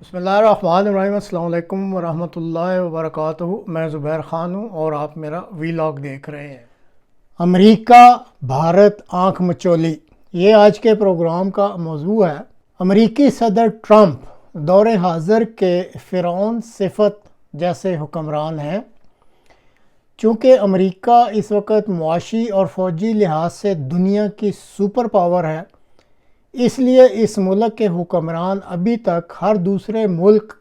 بسم اللہ الرحمن الرحیم۔ السلام علیکم ورحمۃ اللہ وبرکاتہ۔ میں زبیر خان ہوں اور آپ میرا ویلاگ دیکھ رہے ہیں۔ امریکہ بھارت آنکھ مچولی، یہ آج کے پروگرام کا موضوع ہے۔ امریکی صدر ٹرمپ دور حاضر کے فرعون صفت جیسے حکمران ہیں۔ چونکہ امریکہ اس وقت معاشی اور فوجی لحاظ سے دنیا کی سپر پاور ہے، اس لیے اس ملک کے حکمران ابھی تک ہر دوسرے ملک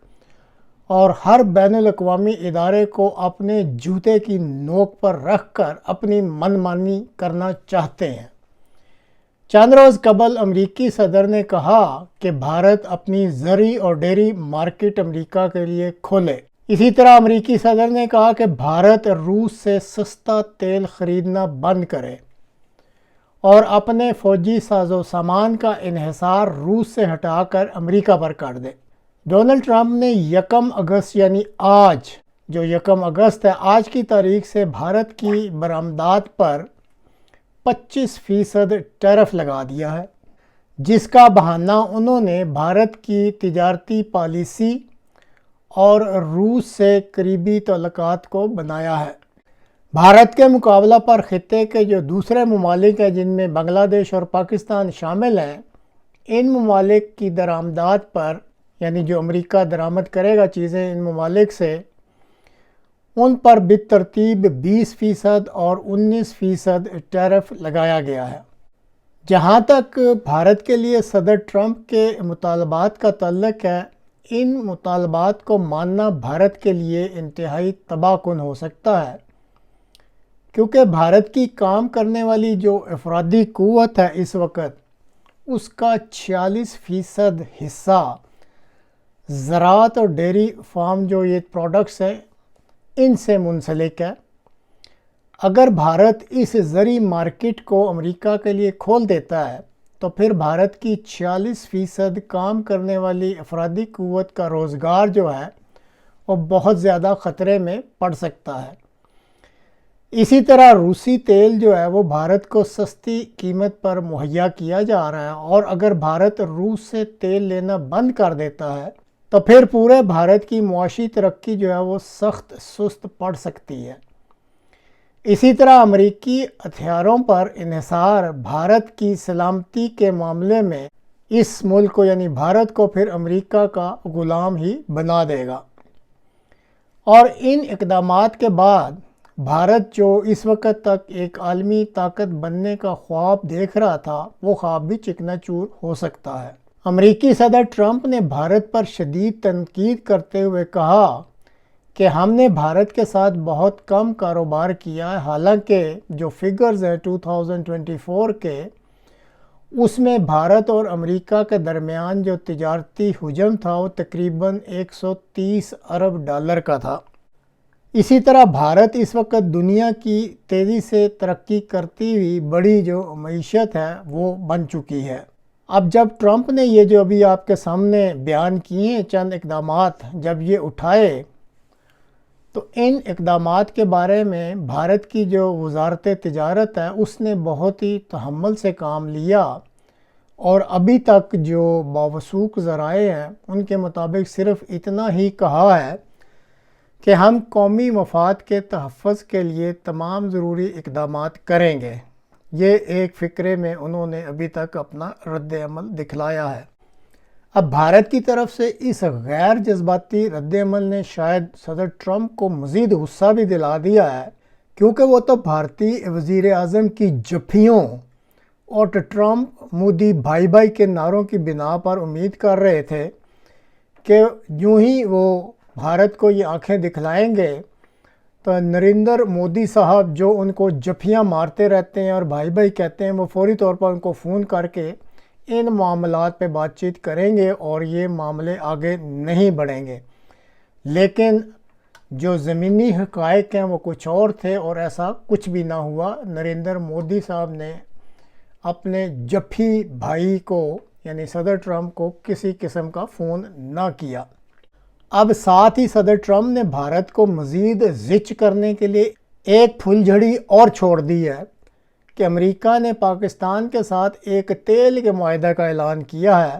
اور ہر بین الاقوامی ادارے کو اپنے جوتے کی نوک پر رکھ کر اپنی من مانی کرنا چاہتے ہیں۔ چند روز قبل امریکی صدر نے کہا کہ بھارت اپنی زرعی اور ڈیری مارکیٹ امریکہ کے لیے کھولے۔ اسی طرح امریکی صدر نے کہا کہ بھارت روس سے سستا تیل خریدنا بند کرے اور اپنے فوجی ساز و سامان کا انحصار روس سے ہٹا کر امریکہ پر کر دے۔ ڈونلڈ ٹرمپ نے 1 اگست یعنی آج جو 1 اگست ہے، آج کی تاریخ سے بھارت کی برآمدات پر 25% ٹیرف لگا دیا ہے، جس کا بہانہ انہوں نے بھارت کی تجارتی پالیسی اور روس سے قریبی تعلقات کو بنایا ہے۔ بھارت کے مقابلہ پر خطے کے جو دوسرے ممالک ہیں، جن میں بنگلہ دیش اور پاکستان شامل ہیں، ان ممالک کی درآمدات پر یعنی جو امریکہ درآمد کرے گا چیزیں ان ممالک سے، ان پر بالترتیب 20% اور 19% ٹیرف لگایا گیا ہے۔ جہاں تک بھارت کے لیے صدر ٹرمپ کے مطالبات کا تعلق ہے، ان مطالبات کو ماننا بھارت کے لیے انتہائی تباہ کن ہو سکتا ہے، کیونکہ بھارت کی کام کرنے والی جو افرادی قوت ہے اس وقت، اس کا 46% حصہ زراعت اور ڈیری فارم جو یہ پروڈکٹس ہیں ان سے منسلک ہے۔ اگر بھارت اس زرعی مارکیٹ کو امریکہ کے لیے کھول دیتا ہے تو پھر بھارت کی 46% کام کرنے والی افرادی قوت کا روزگار جو ہے وہ بہت زیادہ خطرے میں پڑ سکتا ہے۔ اسی طرح روسی تیل جو ہے وہ بھارت کو سستی قیمت پر مہیا کیا جا رہا ہے، اور اگر بھارت روس سے تیل لینا بند کر دیتا ہے تو پھر پورے بھارت کی معاشی ترقی جو ہے وہ سخت سست پڑ سکتی ہے۔ اسی طرح امریکی ہتھیاروں پر انحصار بھارت کی سلامتی کے معاملے میں اس ملک کو یعنی بھارت کو پھر امریکہ کا غلام ہی بنا دے گا، اور ان اقدامات کے بعد بھارت جو اس وقت تک ایک عالمی طاقت بننے کا خواب دیکھ رہا تھا، وہ خواب بھی چکنا چور ہو سکتا ہے۔ امریکی صدر ٹرمپ نے بھارت پر شدید تنقید کرتے ہوئے کہا کہ ہم نے بھارت کے ساتھ بہت کم کاروبار کیا ہے، حالانکہ جو فگرز ہیں 2024 کے، اس میں بھارت اور امریکہ کے درمیان جو تجارتی حجم تھا وہ تقریباً $130 ارب کا تھا۔ اسی طرح بھارت اس وقت دنیا کی تیزی سے ترقی کرتی ہوئی بڑی جو معیشت ہے وہ بن چکی ہے۔ اب جب ٹرمپ نے یہ جو ابھی آپ کے سامنے بیان کیے ہیں چند اقدامات جب یہ اٹھائے، تو ان اقدامات کے بارے میں بھارت کی جو وزارت تجارت ہے اس نے بہت ہی تحمل سے کام لیا، اور ابھی تک جو موثوق ذرائع ہیں ان کے مطابق صرف اتنا ہی کہا ہے کہ ہم قومی مفاد کے تحفظ کے لیے تمام ضروری اقدامات کریں گے۔ یہ ایک فقرے میں انہوں نے ابھی تک اپنا رد عمل دکھلایا ہے۔ اب بھارت کی طرف سے اس غیر جذباتی رد عمل نے شاید صدر ٹرمپ کو مزید غصہ بھی دلا دیا ہے، کیونکہ وہ تو بھارتی وزیر اعظم کی جفیوں اور ٹرمپ مودی بھائی بھائی کے نعروں کی بنا پر امید کر رہے تھے کہ یوں ہی وہ بھارت کو یہ آنکھیں دکھلائیں گے تو نریندر مودی صاحب جو ان کو جفیاں مارتے رہتے ہیں اور بھائی بھائی کہتے ہیں، وہ فوری طور پر ان کو فون کر کے ان معاملات پہ بات چیت کریں گے اور یہ معاملے آگے نہیں بڑھیں گے۔ لیکن جو زمینی حقائق ہیں وہ کچھ اور تھے، اور ایسا کچھ بھی نہ ہوا۔ نریندر مودی صاحب نے اپنے جفی بھائی کو یعنی صدر ٹرمپ کو کسی قسم کا فون نہ کیا۔ اب ساتھ ہی صدر ٹرمپ نے بھارت کو مزید زچ کرنے کے لیے ایک پھل جھڑی اور چھوڑ دی ہے کہ امریکہ نے پاکستان کے ساتھ ایک تیل کے معاہدہ کا اعلان کیا ہے،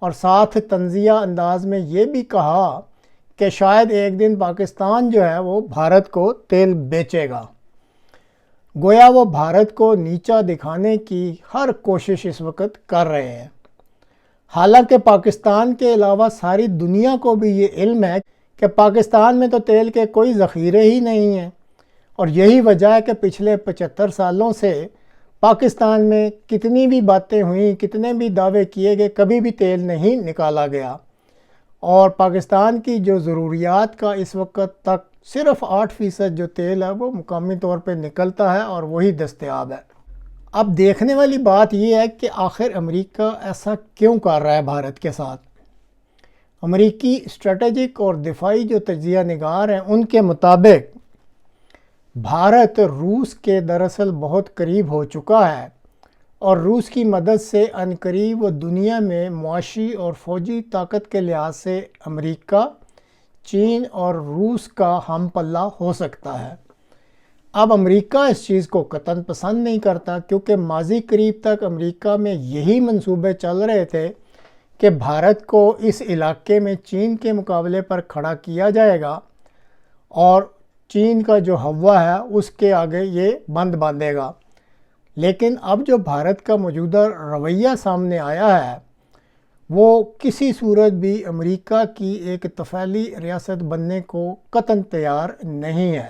اور ساتھ طنزیہ انداز میں یہ بھی کہا کہ شاید ایک دن پاکستان جو ہے وہ بھارت کو تیل بیچے گا۔ گویا وہ بھارت کو نیچا دکھانے کی ہر کوشش اس وقت کر رہے ہیں، حالانکہ پاکستان کے علاوہ ساری دنیا کو بھی یہ علم ہے کہ پاکستان میں تو تیل کے کوئی ذخیرے ہی نہیں ہیں، اور یہی وجہ ہے کہ پچھلے 75 سالوں سے پاکستان میں کتنی بھی باتیں ہوئیں، کتنے بھی دعوے کیے گئے، کبھی بھی تیل نہیں نکالا گیا، اور پاکستان کی جو ضروریات کا اس وقت تک صرف 8% جو تیل ہے وہ مقامی طور پہ نکلتا ہے اور وہی دستیاب ہے۔ اب دیکھنے والی بات یہ ہے کہ آخر امریکہ ایسا کیوں کر رہا ہے بھارت کے ساتھ۔ امریکی اسٹریٹجک اور دفاعی جو تجزیہ نگار ہیں ان کے مطابق بھارت روس کے دراصل بہت قریب ہو چکا ہے، اور روس کی مدد سے عنقریب وہ دنیا میں معاشی اور فوجی طاقت کے لحاظ سے امریکہ، چین اور روس کا ہم پلہ ہو سکتا ہے۔ اب امریکہ اس چیز کو قطعاً پسند نہیں کرتا، کیونکہ ماضی قریب تک امریکہ میں یہی منصوبے چل رہے تھے کہ بھارت کو اس علاقے میں چین کے مقابلے پر کھڑا کیا جائے گا، اور چین کا جو ہوا ہے اس کے آگے یہ بند باندھے گا۔ لیکن اب جو بھارت کا موجودہ رویہ سامنے آیا ہے وہ کسی صورت بھی امریکہ کی ایک طفیلی ریاست بننے کو قطعاً تیار نہیں ہے۔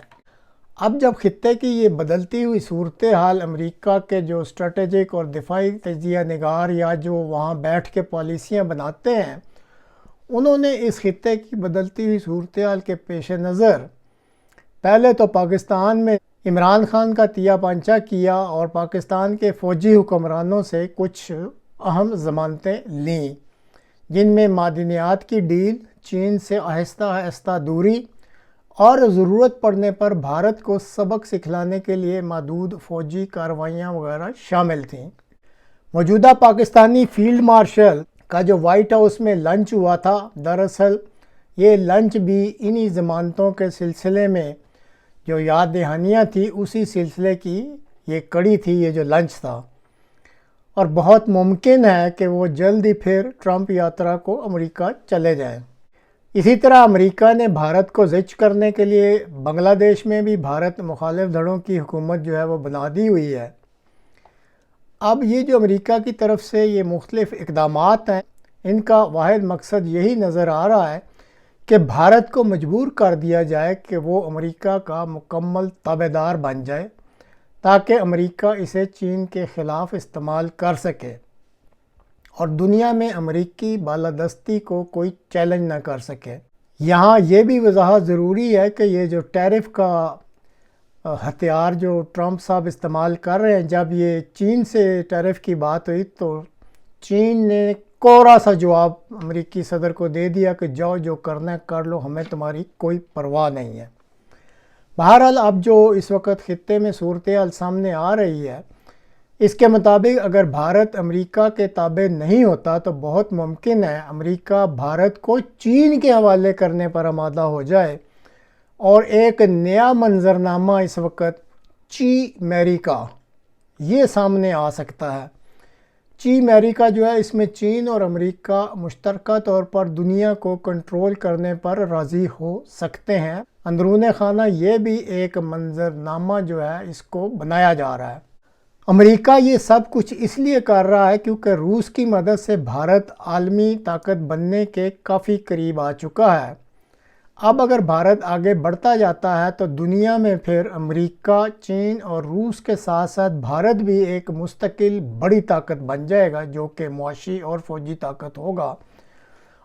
اب جب خطے کی یہ بدلتی ہوئی صورتحال امریکہ کے جو اسٹریٹجک اور دفاعی تجزیہ نگار یا جو وہاں بیٹھ کے پالیسیاں بناتے ہیں، انہوں نے اس خطے کی بدلتی ہوئی صورتحال کے پیش نظر پہلے تو پاکستان میں عمران خان کا تیا پانچا کیا اور پاکستان کے فوجی حکمرانوں سے کچھ اہم ضمانتیں لیں، جن میں معدنیات کی ڈیل، چین سے آہستہ آہستہ دوری، اور ضرورت پڑنے پر بھارت کو سبق سکھلانے کے لیے محدود فوجی کارروائیاں وغیرہ شامل تھیں۔ موجودہ پاکستانی فیلڈ مارشل کا جو وائٹ ہاؤس میں لنچ ہوا تھا، دراصل یہ لنچ بھی انہی ضمانتوں کے سلسلے میں جو یاد دہانیاں تھی اسی سلسلے کی یہ کڑی تھی، یہ جو لنچ تھا، اور بہت ممکن ہے کہ وہ جلد ہی پھر ٹرمپ یاترا کو امریکہ چلے جائیں۔ اسی طرح امریکہ نے بھارت کو زچ کرنے کے لیے بنگلہ دیش میں بھی بھارت مخالف دھڑوں کی حکومت جو ہے وہ بنا دی ہوئی ہے۔ اب یہ جو امریکہ کی طرف سے یہ مختلف اقدامات ہیں، ان کا واحد مقصد یہی نظر آ رہا ہے کہ بھارت کو مجبور کر دیا جائے کہ وہ امریکہ کا مکمل تابع دار بن جائے، تاکہ امریکہ اسے چین کے خلاف استعمال کر سکے اور دنیا میں امریکی بالادستی کو کوئی چیلنج نہ کر سکے۔ یہاں یہ بھی وضاحت ضروری ہے کہ یہ جو ٹیرف کا ہتھیار جو ٹرمپ صاحب استعمال کر رہے ہیں، جب یہ چین سے ٹیرف کی بات ہوئی تو چین نے کوڑا سا جواب امریکی صدر کو دے دیا کہ جاؤ جو کرنا ہے کر لو، ہمیں تمہاری کوئی پرواہ نہیں ہے۔ بہرحال اب جو اس وقت خطے میں صورتحال سامنے آ رہی ہے، اس کے مطابق اگر بھارت امریکہ کے تابع نہیں ہوتا تو بہت ممکن ہے امریکہ بھارت کو چین کے حوالے کرنے پر آمادہ ہو جائے، اور ایک نیا منظرنامہ اس وقت چی میریکا یہ سامنے آ سکتا ہے۔ چی میریکا جو ہے، اس میں چین اور امریکہ مشترکہ طور پر دنیا کو کنٹرول کرنے پر راضی ہو سکتے ہیں۔ اندرون خانہ یہ بھی ایک منظرنامہ جو ہے اس کو بنایا جا رہا ہے۔ امریکہ یہ سب کچھ اس لیے کر رہا ہے کیونکہ روس کی مدد سے بھارت عالمی طاقت بننے کے کافی قریب آ چکا ہے۔ اب اگر بھارت آگے بڑھتا جاتا ہے تو دنیا میں پھر امریکہ، چین اور روس کے ساتھ ساتھ بھارت بھی ایک مستقل بڑی طاقت بن جائے گا، جو کہ معاشی اور فوجی طاقت ہوگا،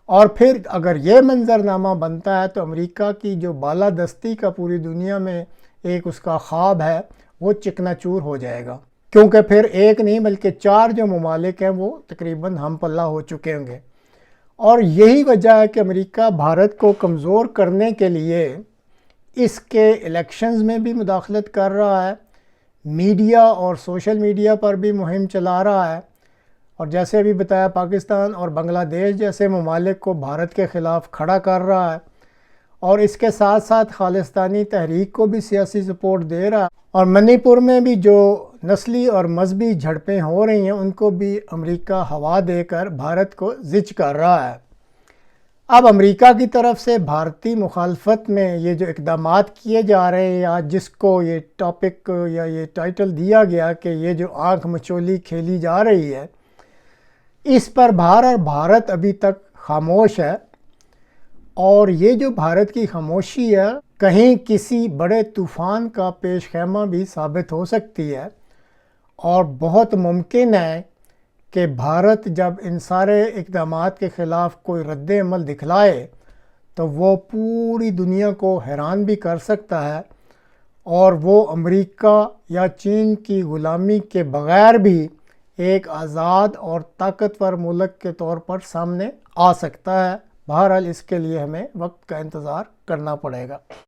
اور پھر اگر یہ منظرنامہ بنتا ہے تو امریکہ کی جو بالادستی کا پوری دنیا میں ایک اس کا خواب ہے وہ چکنا چور ہو جائے گا، کیونکہ پھر ایک نہیں بلکہ 4 جو ممالک ہیں وہ تقریباً ہم پلہ ہو چکے ہوں گے۔ اور یہی وجہ ہے کہ امریکہ بھارت کو کمزور کرنے کے لیے اس کے الیکشنز میں بھی مداخلت کر رہا ہے، میڈیا اور سوشل میڈیا پر بھی مہم چلا رہا ہے، اور جیسے ابھی بتایا پاکستان اور بنگلہ دیش جیسے ممالک کو بھارت کے خلاف کھڑا کر رہا ہے، اور اس کے ساتھ ساتھ خالصتانی تحریک کو بھی سیاسی سپورٹ دے رہا ہے۔ اور منی پور میں بھی جو نسلی اور مذہبی جھڑپیں ہو رہی ہیں ان کو بھی امریکہ ہوا دے کر بھارت کو زچ کر رہا ہے۔ اب امریکہ کی طرف سے بھارتی مخالفت میں یہ جو اقدامات کیے جا رہے ہیں، یا جس کو یہ ٹاپک یا یہ ٹائٹل دیا گیا کہ یہ جو آنکھ مچولی کھیلی جا رہی ہے، اس پر بھارت ابھی تک خاموش ہے، اور یہ جو بھارت کی خاموشی ہے کہیں کسی بڑے طوفان کا پیش خیمہ بھی ثابت ہو سکتی ہے، اور بہت ممکن ہے کہ بھارت جب ان سارے اقدامات کے خلاف کوئی رد عمل دکھلائے تو وہ پوری دنیا کو حیران بھی کر سکتا ہے، اور وہ امریکہ یا چین کی غلامی کے بغیر بھی ایک آزاد اور طاقتور ملک کے طور پر سامنے آ سکتا ہے۔ بہرحال اس کے لیے ہمیں وقت کا انتظار کرنا پڑے گا۔